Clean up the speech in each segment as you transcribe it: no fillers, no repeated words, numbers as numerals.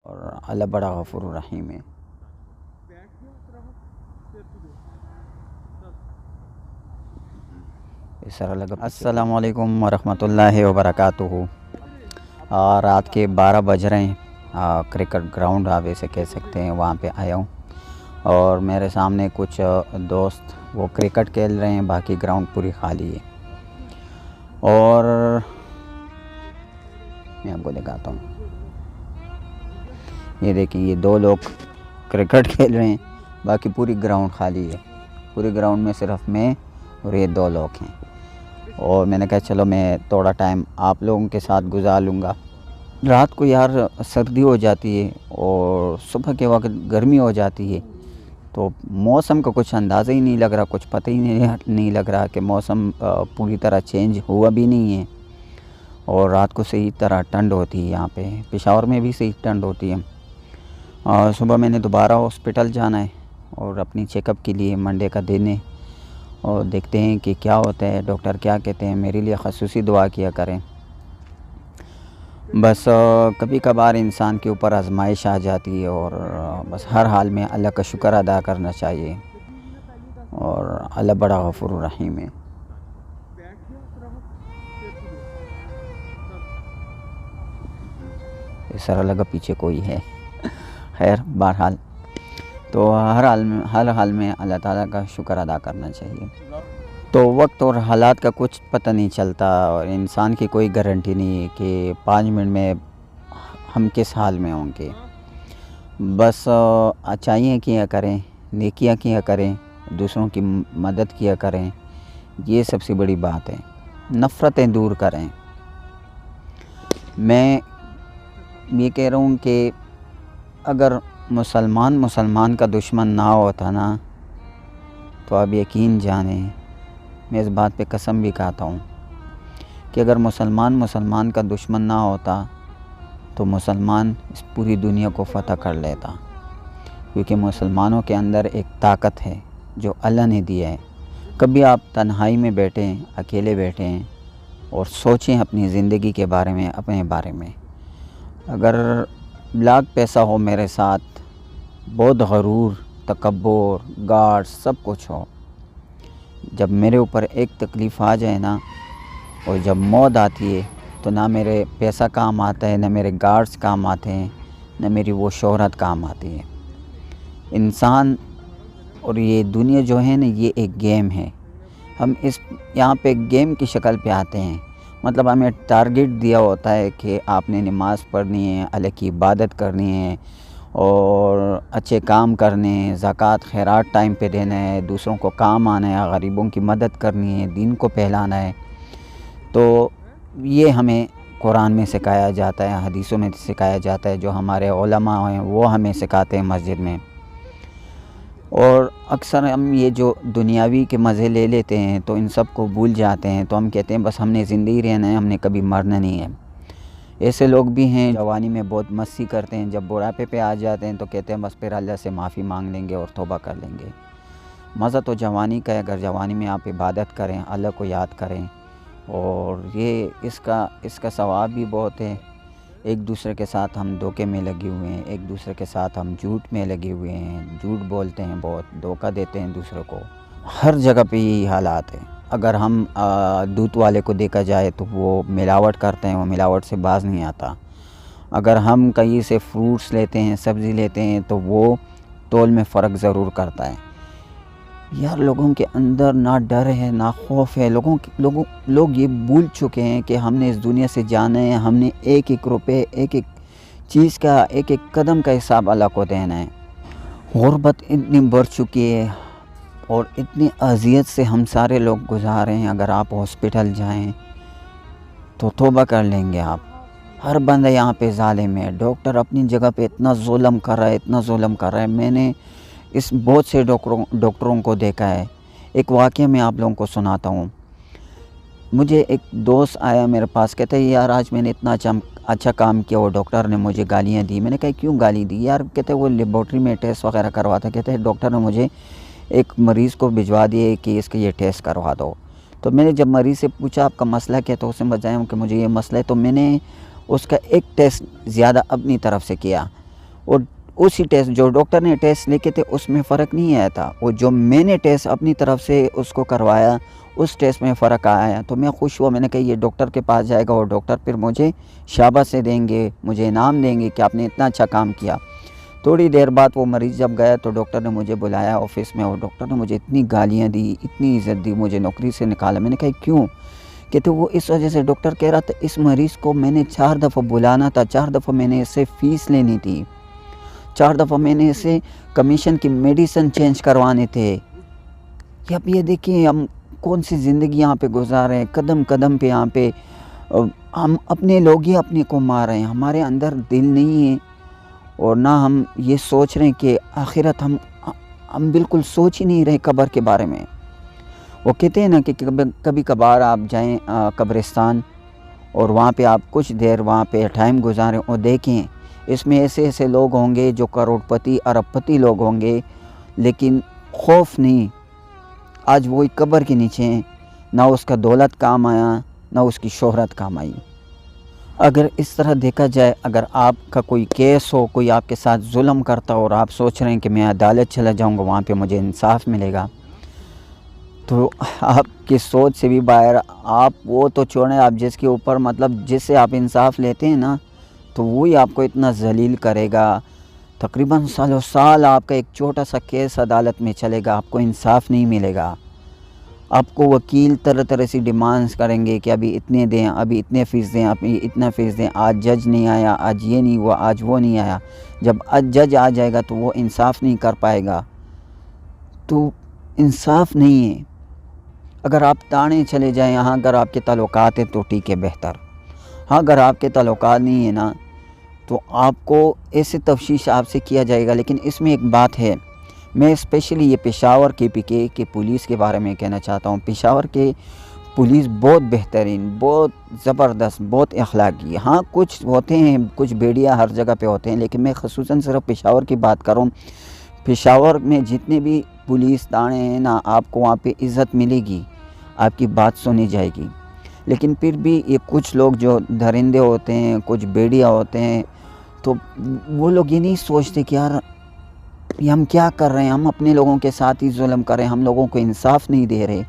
اور اللہ بڑا غفور الرحیم ہے۔ السلام علیکم ورحمۃ اللہ وبرکاتہ۔ رات کے 12 بج رہے ہیں۔ کرکٹ گراؤنڈ آپ اسے کہہ سکتے ہیں، وہاں پہ آیا ہوں اور میرے سامنے کچھ دوست وہ کرکٹ کھیل رہے ہیں، باقی گراؤنڈ پوری خالی ہے۔ اور میں آپ کو دکھاتا ہوں، یہ دیکھیں، یہ 2 لوگ کرکٹ کھیل رہے ہیں، باقی پوری گراؤنڈ خالی ہے۔ پوری گراؤنڈ میں صرف میں اور یہ 2 لوگ ہیں، اور میں نے کہا چلو میں تھوڑا ٹائم آپ لوگوں کے ساتھ گزار لوں گا۔ رات کو یار سردی ہو جاتی ہے اور صبح کے وقت گرمی ہو جاتی ہے، تو موسم کا کچھ اندازہ ہی نہیں لگ رہا، کچھ پتہ ہی نہیں لگ رہا کہ موسم پوری طرح چینج ہوا بھی نہیں ہے، اور رات کو صحیح طرح ٹھنڈ ہوتی ہے۔ یہاں پہ پشاور میں بھی صحیح ٹھنڈ ہوتی ہے۔ اور صبح میں نے دوبارہ ہاسپٹل جانا ہے اور اپنی چیک اپ کے لیے منڈے کا دن ہے، اور دیکھتے ہیں کہ کیا ہوتا ہے، ڈاکٹر کیا کہتے ہیں۔ میرے لیے خصوصی دعا کیا کریں۔ بس کبھی کبھار انسان کے اوپر آزمائش آ جاتی ہے، اور بس ہر حال میں اللہ کا شکر ادا کرنا چاہیے، اور اللہ بڑا غفور الرحیم ہے۔ سر لگا پیچھے کوئی ہے، خیر بہرحال تو ہر حال میں اللہ تعالیٰ کا شکر ادا کرنا چاہیے۔ تو وقت اور حالات کا کچھ پتہ نہیں چلتا، اور انسان کی کوئی گارنٹی نہیں ہے کہ 5 منٹ میں ہم کس حال میں ہوں گے۔ بس اچھائیاں کیا کریں، نیکیاں کیا کریں، دوسروں کی مدد کیا کریں، یہ سب سے بڑی بات ہے۔ نفرتیں دور کریں۔ میں یہ کہہ رہا ہوں کہ اگر مسلمان کا دشمن نہ ہوتا نا، تو آپ یقین جانیں، میں اس بات پہ قسم بھی کھاتا ہوں کہ اگر مسلمان کا دشمن نہ ہوتا تو مسلمان اس پوری دنیا کو فتح کر لیتا، کیونکہ مسلمانوں کے اندر ایک طاقت ہے جو اللہ نے دیا ہے۔ کبھی آپ تنہائی میں بیٹھیں، اکیلے بیٹھیں اور سوچیں اپنی زندگی کے بارے میں، اپنے بارے میں۔ اگر لاکھ پیسہ ہو میرے ساتھ، بہت غرور، تکبر، گارڈ سب کچھ ہو، جب میرے اوپر ایک تکلیف آ جائے نا، اور جب موت آتی ہے، تو نہ میرے پیسہ کام آتا ہے، نہ میرے گارڈز کام آتے ہیں، نہ میری وہ شہرت کام آتی ہے۔ انسان اور یہ دنیا جو ہے نا، یہ ایک گیم ہے۔ ہم یہاں پہ گیم کی شکل پہ آتے ہیں، مطلب ہمیں ٹارگٹ دیا ہوتا ہے کہ آپ نے نماز پڑھنی ہے، اللہ کی عبادت کرنی ہے، اور اچھے کام کرنے ہیں، زکوٰۃ خیرات ٹائم پہ دینا ہے، دوسروں کو کام آنا ہے، غریبوں کی مدد کرنی ہے، دین کو پھیلانا ہے۔ تو یہ ہمیں قرآن میں سکھایا جاتا ہے، حدیثوں میں سکھایا جاتا ہے، جو ہمارے علماء ہیں وہ ہمیں سکھاتے ہیں مسجد میں۔ اور اکثر ہم یہ جو دنیاوی کے مزے لے لیتے ہیں تو ان سب کو بھول جاتے ہیں، تو ہم کہتے ہیں بس ہم نے زندگی رہنا ہے، ہم نے کبھی مرنا نہیں ہے۔ ایسے لوگ بھی ہیں جوانی میں بہت مستی کرتے ہیں، جب بڑھاپے پہ آ جاتے ہیں تو کہتے ہیں بس پھر اللہ سے معافی مانگ لیں گے اور توبہ کر لیں گے۔ مزہ تو جوانی کا ہے، اگر جوانی میں آپ عبادت کریں، اللہ کو یاد کریں، اور یہ اس کا ثواب بھی بہت ہے۔ ایک دوسرے کے ساتھ ہم دھوکے میں لگے ہوئے ہیں، ایک دوسرے کے ساتھ ہم جھوٹ میں لگے ہوئے ہیں، جھوٹ بولتے ہیں، بہت دھوکہ دیتے ہیں دوسرے کو۔ ہر جگہ پہ یہی حالات ہیں۔ اگر ہم دودھ والے کو دیکھا جائے تو وہ ملاوٹ کرتے ہیں، وہ ملاوٹ سے باز نہیں آتا۔ اگر ہم کہیں سے فروٹس لیتے ہیں، سبزی لیتے ہیں، تو وہ تول میں فرق ضرور کرتا ہے۔ یار لوگوں کے اندر نہ ڈر ہے نہ خوف ہے، لوگ یہ بھول چکے ہیں کہ ہم نے اس دنیا سے جانا ہے، ہم نے ایک ایک روپے، ایک ایک چیز کا، ایک ایک قدم کا حساب اللہ کو دینا ہے۔ غربت اتنی بڑھ چکی ہے اور اتنی اذیت سے ہم سارے لوگ گزارے ہیں۔ اگر آپ ہاسپٹل جائیں تو توبہ کر لیں گے آپ۔ ہر بندہ یہاں پہ ظالم ہے، ڈاکٹر اپنی جگہ پہ اتنا ظلم کر رہا ہے، اتنا ظلم کر رہا ہے۔ میں نے اس بہت سے ڈاکٹروں کو دیکھا ہے۔ ایک واقعہ میں آپ لوگوں کو سناتا ہوں۔ مجھے ایک دوست آیا میرے پاس، کہتا ہے یار آج میں نے اتنا اچھا کام کیا، وہ ڈاکٹر نے مجھے گالیاں دی۔ میں نے کہا کیوں گالی دی یار؟ کہتے وہ لیبارٹری میں ٹیسٹ وغیرہ کرواتا، کہتے ہیں ڈاکٹر نے مجھے ایک مریض کو بھجوا دیے کہ اس کا یہ ٹیسٹ کروا دو۔ تو میں نے جب مریض سے پوچھا آپ کا مسئلہ کیا، تو اس نے بتایا کہ مجھے یہ مسئلہ ہے، تو میں نے اس کا ایک ٹیسٹ زیادہ اپنی طرف سے کیا۔ اور اسی ٹیسٹ جو ڈاکٹر نے ٹیسٹ لکھے تھے اس میں فرق نہیں آیا تھا، وہ جو میں نے ٹیسٹ اپنی طرف سے اس کو کروایا اس ٹیسٹ میں فرق آیا، تو میں خوش ہوا۔ میں نے کہا یہ ڈاکٹر کے پاس جائے گا اور ڈاکٹر پھر مجھے شاباشی دیں گے، مجھے انعام دیں گے کہ آپ نے اتنا اچھا کام کیا۔ تھوڑی دیر بعد وہ مریض جب گیا تو ڈاکٹر نے مجھے بلایا آفس میں، اور ڈاکٹر نے مجھے اتنی گالیاں دی، اتنی عزت دی، مجھے نوکری سے نکالا۔ میں نے کہا کیوں؟ کہتے وہ اس وجہ سے ڈاکٹر کہہ رہا تھا اس مریض کو میں نے 4 دفعہ بلانا تھا، 4 دفعہ میں نے اس سے فیس لینی تھی، 4 دفعہ میں نے اسے کمیشن کی میڈیسن چینج کروانے تھے۔ اب یہ دیکھیں ہم کون سی زندگی یہاں پہ گزار رہے ہیں، قدم قدم پہ یہاں پہ ہم اپنے لوگ ہی اپنے کو مار رہے ہیں، ہمارے اندر دل نہیں ہے، اور نہ ہم یہ سوچ رہے ہیں کہ آخرت ہم بالکل سوچ ہی نہیں رہے قبر کے بارے میں۔ وہ کہتے ہیں نا کہ کبھی کبھار آپ جائیں قبرستان اور وہاں پہ آپ کچھ دیر وہاں پہ ٹائم گزاریں اور دیکھیں اس میں ایسے ایسے لوگ ہوں گے جو کروڑ پتی ارب پتی لوگ ہوں گے، لیکن خوف نہیں، آج وہی قبر کے نیچے ہیں، نہ اس کا دولت کام آیا نہ اس کی شہرت کام آئی۔ اگر اس طرح دیکھا جائے، اگر آپ کا کوئی کیس ہو، کوئی آپ کے ساتھ ظلم کرتا ہو اور آپ سوچ رہے ہیں کہ میں عدالت چلا جاؤں گا وہاں پہ مجھے انصاف ملے گا، تو آپ کی سوچ سے بھی باہر، آپ وہ تو چھوڑیں، آپ جس کے اوپر مطلب جس سے آپ انصاف لیتے ہیں نا، تو وہی آپ کو اتنا ذلیل کرے گا، تقریباً سالوں سال آپ کا ایک چھوٹا سا کیس عدالت میں چلے گا، آپ کو انصاف نہیں ملے گا۔ آپ کو وکیل طرح طرح سی ڈیمانڈز کریں گے کہ ابھی اتنے دیں، ابھی اتنے فیس دیں، ابھی اتنا فیس دیں، آج جج نہیں آیا، آج یہ نہیں ہوا، آج وہ نہیں آیا۔ جب جج آ جائے گا تو وہ انصاف نہیں کر پائے گا، تو انصاف نہیں ہے۔ اگر آپ تانے چلے جائیں، ہاں اگر آپ کے تعلقات ہیں تو ٹھیک ہے، بہتر، ہاں اگر آپ کے تعلقات نہیں ہیں نا تو آپ کو ایسے تفتیش آپ سے کیا جائے گا۔ لیکن اس میں ایک بات ہے، میں اسپیشلی یہ پشاور KPK کے پولیس کے بارے میں کہنا چاہتا ہوں۔ پشاور کے پولیس بہت بہترین، بہت زبردست، بہت اخلاقی، ہاں کچھ ہوتے ہیں، کچھ بیڑیا ہر جگہ پہ ہوتے ہیں، لیکن میں خصوصاً صرف پشاور کی بات کروں۔ پشاور میں جتنے بھی پولیس تانے ہیں نا، آپ کو وہاں پہ عزت ملے گی، آپ کی بات سنی جائے گی۔ لیکن پھر بھی یہ کچھ لوگ جو درندے ہوتے ہیں، کچھ بیڑیا ہوتے ہیں، تو وہ لوگ یہ نہیں سوچتے کہ یار یہ ہم کیا کر رہے ہیں، ہم اپنے لوگوں کے ساتھ ہی ظلم کر رہے ہیں، ہم لوگوں کو انصاف نہیں دے رہے۔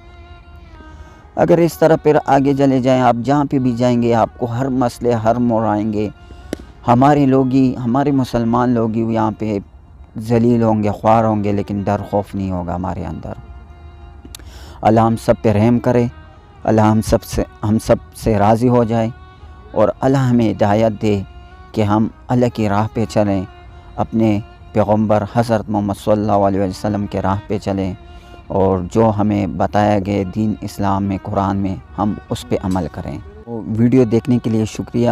اگر اس طرح پھر آگے چلے جائیں، آپ جہاں پہ بھی جائیں گے آپ کو ہر مسئلے ہر موڑ آئیں گے، ہمارے لوگ ہی، ہمارے مسلمان لوگ ہی یہاں پہ ذلیل ہوں گے، خوار ہوں گے، لیکن ڈر خوف نہیں ہوگا ہمارے اندر۔ اللہ ہم سب پہ رحم کرے، اللہ ہم سب سے راضی ہو جائے، اور اللہ ہمیں ہدایت دے کہ ہم اللہ کی راہ پہ چلیں، اپنے پیغمبر حضرت محمد صلی اللہ علیہ وسلم کے راہ پہ چلیں، اور جو ہمیں بتایا گئے دین اسلام میں، قرآن میں، ہم اس پہ عمل کریں۔ ویڈیو دیکھنے کے لیے شکریہ۔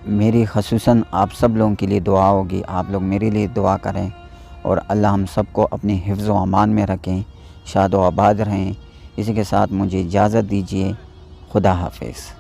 میری خصوصاً آپ سب لوگوں کے لیے دعا ہوگی، آپ لوگ میرے لیے دعا کریں، اور اللہ ہم سب کو اپنے حفظ و امان میں رکھیں، شاد و آباد رہیں۔ اسی کے ساتھ مجھے اجازت دیجیے، خدا حافظ۔